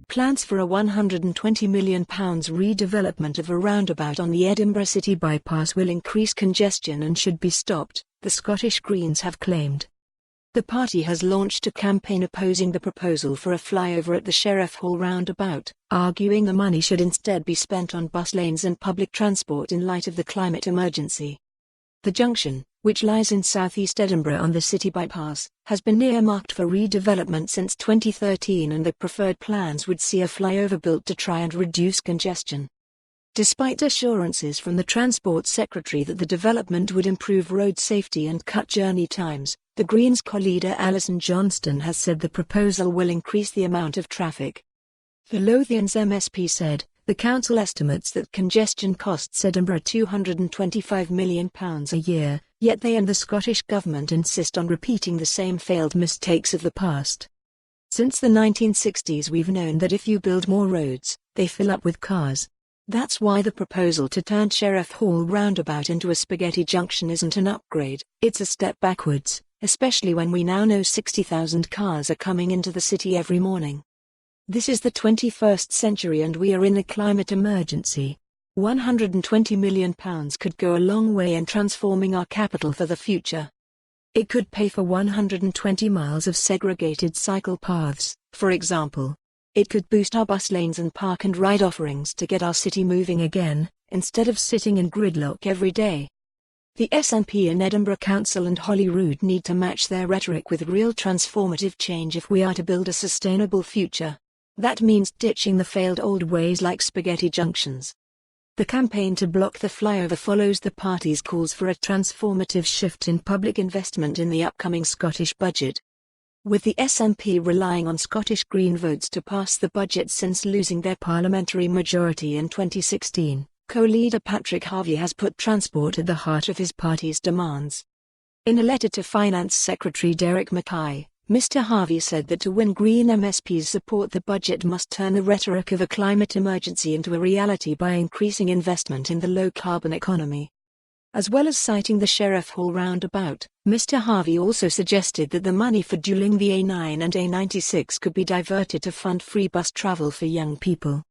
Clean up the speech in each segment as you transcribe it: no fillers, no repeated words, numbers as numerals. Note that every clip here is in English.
Plans for a £120 million redevelopment of a roundabout on the Edinburgh City bypass will increase congestion and should be stopped, the Scottish Greens have claimed. The party has launched a campaign opposing the proposal for a flyover at the Sheriffhall roundabout, arguing the money should instead be spent on bus lanes and public transport in light of the climate emergency. The junction, which lies in southeast Edinburgh on the city bypass, has been earmarked for redevelopment since 2013, and the preferred plans would see a flyover built to try and reduce congestion. Despite assurances from the Transport Secretary that the development would improve road safety and cut journey times, the Greens co-leader Alison Johnstone has said the proposal will increase the amount of traffic. The Lothians MSP said, the council estimates that congestion costs Edinburgh £225 million a year, yet they and the Scottish Government insist on repeating the same failed mistakes of the past. Since the 1960s we've known that if you build more roads, they fill up with cars. That's why the proposal to turn Sheriffhall roundabout into a spaghetti junction isn't an upgrade, it's a step backwards, especially when we now know 60,000 cars are coming into the city every morning. This is the 21st century and we are in a climate emergency. £120 million could go a long way in transforming our capital for the future. It could pay for 120 miles of segregated cycle paths, for example. It could boost our bus lanes and park and ride offerings to get our city moving again, instead of sitting in gridlock every day. The SNP and Edinburgh Council and Holyrood need to match their rhetoric with real transformative change if we are to build a sustainable future. That means ditching the failed old ways like spaghetti junctions. The campaign to block the flyover follows the party's calls for a transformative shift in public investment in the upcoming Scottish budget. With the SNP relying on Scottish Green votes to pass the budget since losing their parliamentary majority in 2016, co-leader Patrick Harvie has put transport at the heart of his party's demands. In a letter to Finance Secretary Derek Mackay, Mr. Harvie said that to win Green MSP's support the budget must turn the rhetoric of a climate emergency into a reality by increasing investment in the low-carbon economy. As well as citing the Sheriffhall roundabout, Mr. Harvie also suggested that the money for dualling the A9 and A96 could be diverted to fund free bus travel for young people.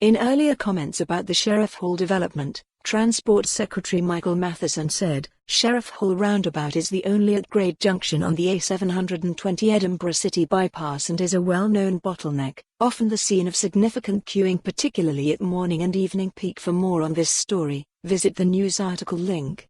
In earlier comments about the Sheriffhall development, Transport Secretary Michael Matheson said, Sheriffhall roundabout is the only at-grade junction on the A720 Edinburgh City bypass and is a well-known bottleneck, often the scene of significant queuing particularly at morning and evening peak. For more on this story, visit the news article link.